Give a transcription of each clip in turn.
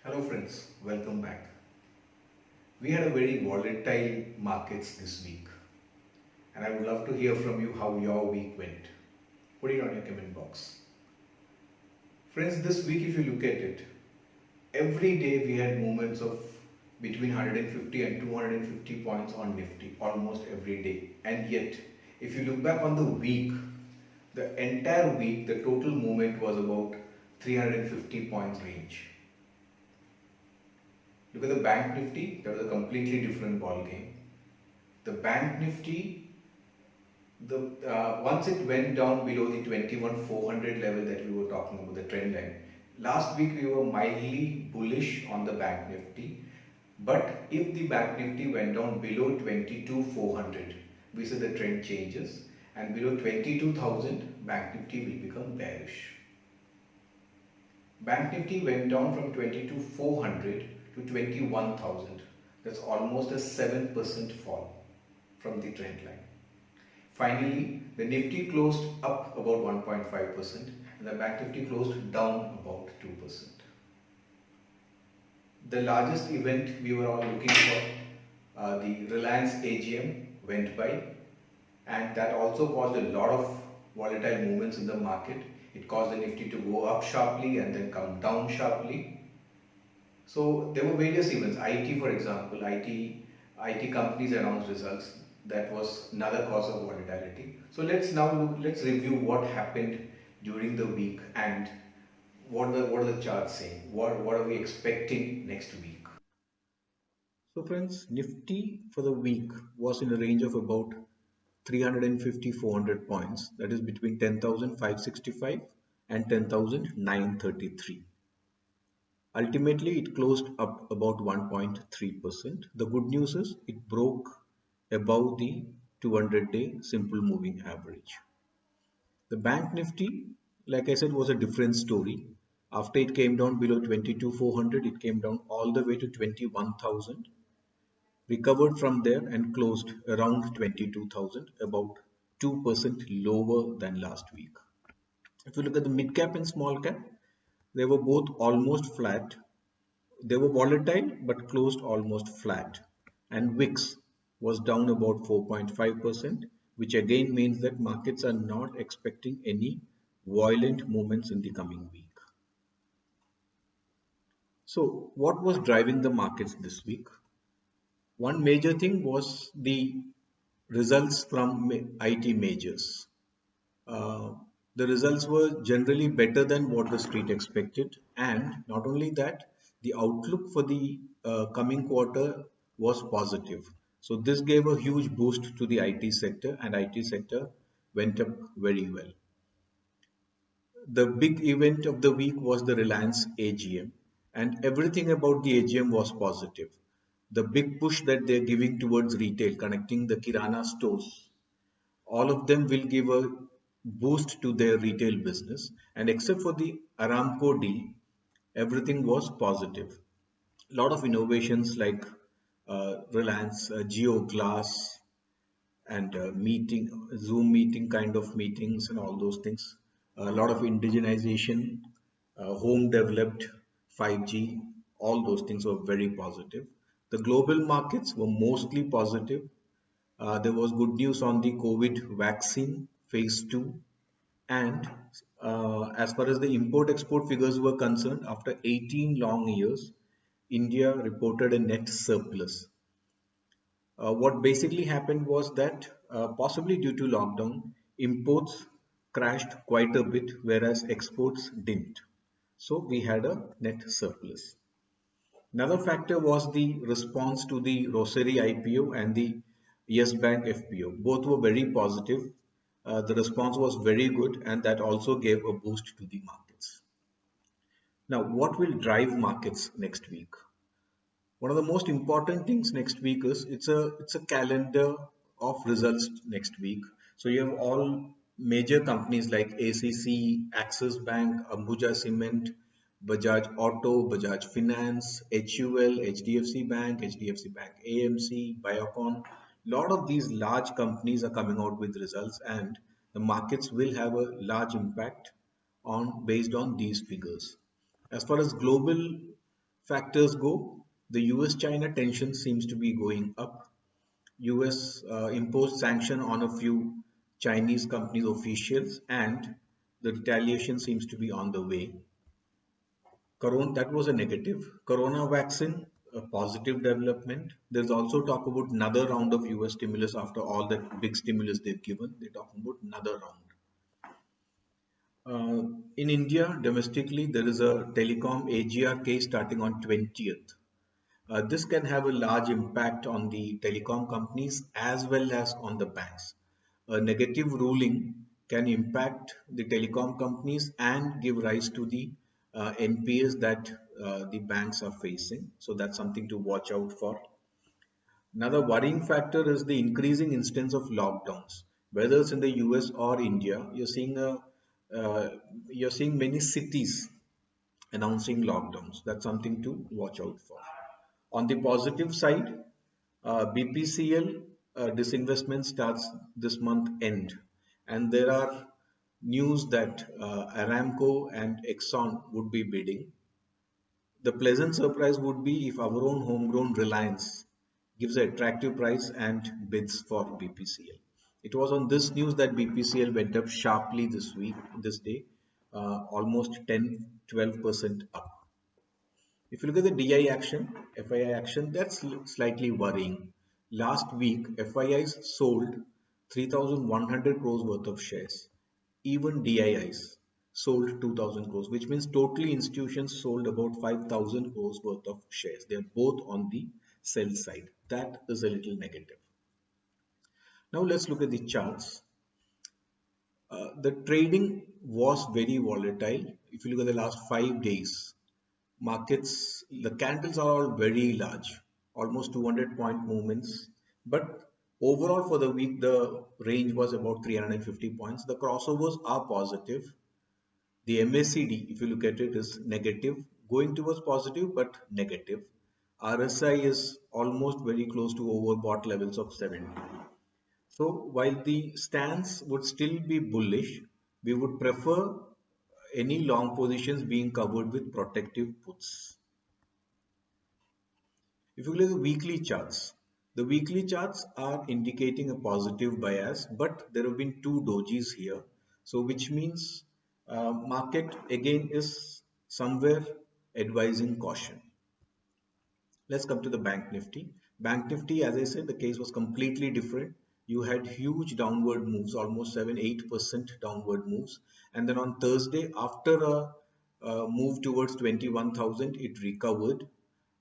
Hello friends, welcome back. We had a very volatile markets this week and I would love to hear from you how your week went. Put it on your comment box. Friends, this week if you look at it, every day we had movements of between 150 and 250 points on Nifty almost every day. And yet, if you look back on the week, the entire week the total movement was about 350 points range. Look at the Bank Nifty, that was a completely different ball game. The Bank Nifty, the once it went down below the 21,400 level that we were talking about, the trend line. Last week we were mildly bullish on the Bank Nifty, but if the Bank Nifty went down below 22,400, we said the trend changes, and below 22,000, Bank Nifty will become bearish. Bank Nifty went down from 22,400 to 21,000. That's almost a 7% fall from the trend line. Finally, the Nifty closed up about 1.5% and the Bank Nifty closed down about 2%. The largest event we were all looking for, the Reliance AGM, went by, and that also caused a lot of volatile movements in the market. It caused the Nifty to go up sharply and then come down sharply. So there were various events. IT, for example, IT companies announced results. That was another cause of volatility. So let's review what happened during the week and what are the charts saying. What are we expecting next week? So friends, Nifty for the week was in a range of about 350 400 points, that is between 10,565 and 10,933. Ultimately, it closed up about 1.3%. The good news is it broke above the 200-day simple moving average. The Bank Nifty, like I said, was a different story. After it came down below 22,400, it came down all the way to 21,000, recovered from there and closed around 22,000, about 2% lower than last week. If you look at the mid cap and small cap, they were both almost flat. They were volatile but closed almost flat. And VIX was down about 4.5%, which again means that markets are not expecting any violent movements in the coming week. So, what was driving the markets this week? One major thing was the results from IT majors. Uh, the results were generally better than what the street expected, and not only that, the outlook for the coming quarter was positive. So this gave a huge boost to the IT sector, and IT sector went up very well. The big event of the week was the Reliance AGM, and everything about the AGM was positive. The big push that they're giving towards retail, connecting the Kirana stores, all of them will give a boost to their retail business. And except for the Aramco deal, everything was positive. A lot of innovations like Reliance, Geo Glass, and Zoom meeting kind of meetings, and all those things. A lot of indigenization, home developed 5G, all those things were very positive. The global markets were mostly positive. There was good news on the COVID vaccine phase 2, and as far as the import export figures were concerned, after 18 long years, India reported a net surplus. What basically happened was that possibly due to lockdown, imports crashed quite a bit, whereas exports didn't. So we had a net surplus. Another factor was the response to the Rosary IPO and the Yes Bank FPO. Both were very positive. The response was very good, and that also gave a boost to the markets. Now, what will drive markets next week? One of the most important things next week is it's a calendar of results next week. So you have all major companies like ACC, Axis Bank, Ambuja Cement, Bajaj Auto, Bajaj Finance, HUL, HDFC Bank, HDFC Bank AMC, Biocon. Lot of these large companies are coming out with results, and the markets will have a large impact on based on these figures. As far as global factors go, the US-China tension seems to be going up. US imposed sanction on a few Chinese companies officials, and the retaliation seems to be on the way. Corona, that was a negative. Corona vaccine, a positive development. There's also talk about another round of US stimulus after all that big stimulus they've given. They're talking about another round. In India, domestically, there is a telecom AGR case starting on 20th. This can have a large impact on the telecom companies as well as on the banks. A negative ruling can impact the telecom companies and give rise to the NPAs that the banks are facing. So that's something to watch out for. Another worrying factor is the increasing instance of lockdowns. Whether it's in the US or India, uh, you're seeing many cities announcing lockdowns. That's something to watch out for. On the positive side, BPCL disinvestment starts this month end, and there are news that Aramco and Exxon would be bidding. The pleasant surprise would be if our own homegrown Reliance gives an attractive price and bids for BPCL. It was on this news that BPCL went up sharply this day, almost 10-12% up. If you look at the DI action, FII action, that's slightly worrying. Last week, FIIs sold 3,100 crores worth of shares. Even DIIs sold 2,000 crores, which means totally institutions sold about 5,000 crores worth of shares. They are both on the sell side. That is a little negative. Now let's look at the charts. The trading was very volatile. If you look at the last 5 days, markets, the candles are all very large, almost 200-point movements. But overall for the week, the range was about 350 points. The crossovers are positive. The MACD, if you look at it, is negative, going towards positive but negative. RSI is almost very close to overbought levels of 70. So while the stance would still be bullish, we would prefer any long positions being covered with protective puts. If you look at the weekly charts are indicating a positive bias, but there have been two dojis here. So which means market again is somewhere advising caution. Let's come to the Bank Nifty. Bank Nifty, as I said, the case was completely different. You had huge downward moves, almost 7-8% downward moves. And then on Thursday, after a move towards 21,000, it recovered.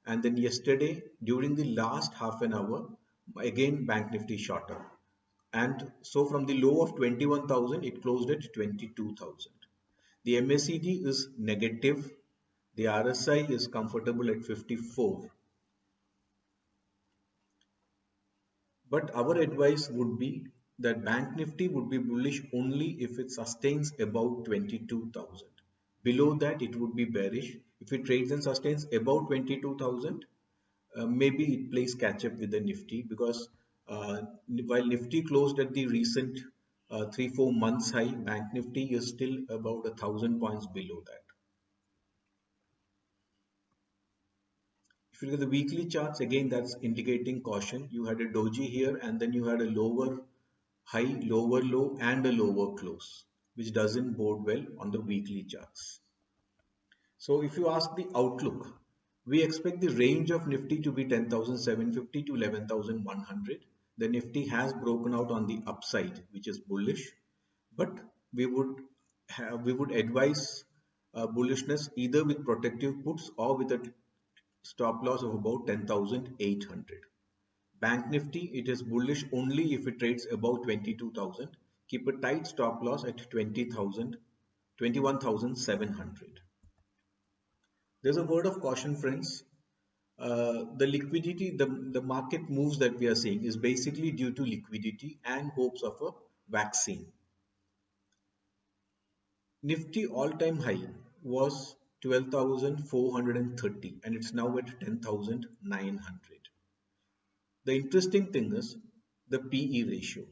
And then yesterday, during the last half an hour, again Bank Nifty shot up. And so from the low of 21,000, it closed at 22,000. The MACD is negative. The RSI is comfortable at 54. But our advice would be that Bank Nifty would be bullish only if it sustains above 22,000. Below that, it would be bearish. If it trades and sustains above 22,000, maybe it plays catch up with the Nifty, because while Nifty closed at the recent 3-4 months high, Bank Nifty is still about 1,000 points below that. If you look at the weekly charts, again that's indicating caution. You had a doji here, and then you had a lower high, lower low, and a lower close, which doesn't bode well on the weekly charts. So if you ask the outlook, we expect the range of Nifty to be 10,750 to 11,100. The Nifty has broken out on the upside, which is bullish, but we would advise bullishness either with protective puts or with a stop loss of about 10,800. Bank Nifty, it is bullish only if it trades above 22,000. Keep a tight stop loss at 20,000, 21,700. There's a word of caution, friends. The liquidity, the market moves that we are seeing is basically due to liquidity and hopes of a vaccine. Nifty all-time high was 12,430 and it's now at 10,900. The interesting thing is the PE ratio.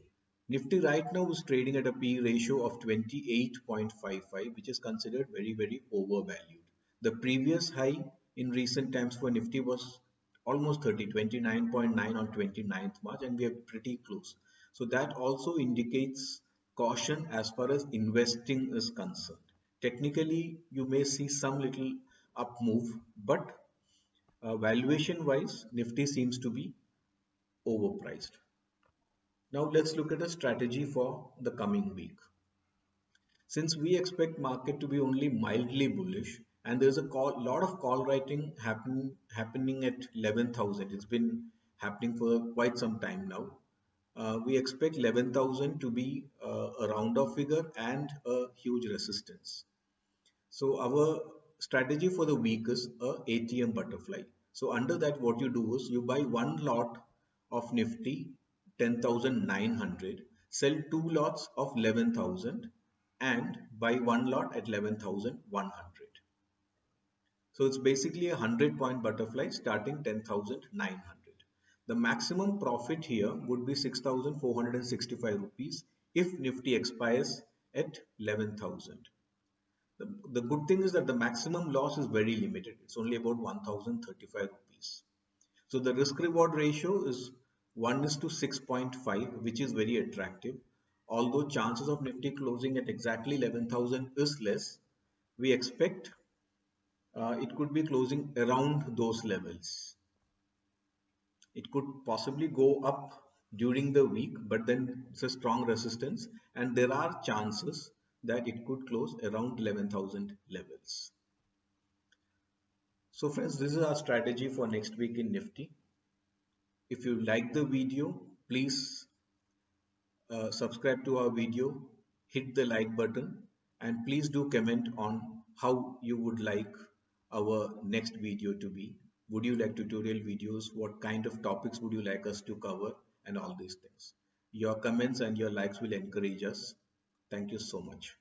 Nifty right now is trading at a PE ratio of 28.55, which is considered very, very overvalued. The previous high in recent times for Nifty was almost 30, 29.9 on 29th March, and we are pretty close. So that also indicates caution as far as investing is concerned. Technically, you may see some little up move, but valuation wise, Nifty seems to be overpriced. Now let's look at a strategy for the coming week. Since we expect market to be only mildly bullish, and there's a lot of call writing happening at 11,000. It's been happening for quite some time now. We expect 11,000 to be a round off figure and a huge resistance. So our strategy for the week is a ATM butterfly. So under that, what you do is you buy one lot of Nifty 10,900, sell two lots of 11,000, and buy one lot at 11,100. So it's basically a 100-point butterfly starting 10,900. The maximum profit here would be 6,465 rupees if Nifty expires at 11,000. The good thing is that the maximum loss is very limited. It's only about 1,035 rupees. So the risk reward ratio is 1 is to 6.5, which is very attractive. Although chances of Nifty closing at exactly 11,000 is less, we expect it could be closing around those levels. It could possibly go up during the week, but then it's a strong resistance, and there are chances that it could close around 11,000 levels. So friends, this is our strategy for next week in Nifty. If you like the video, please subscribe to our video, hit the like button, and please do comment on how you would like our next video to be. Would you like tutorial videos? What kind of topics would you like us to cover? And all these things. Your comments and your likes will encourage us. Thank you so much.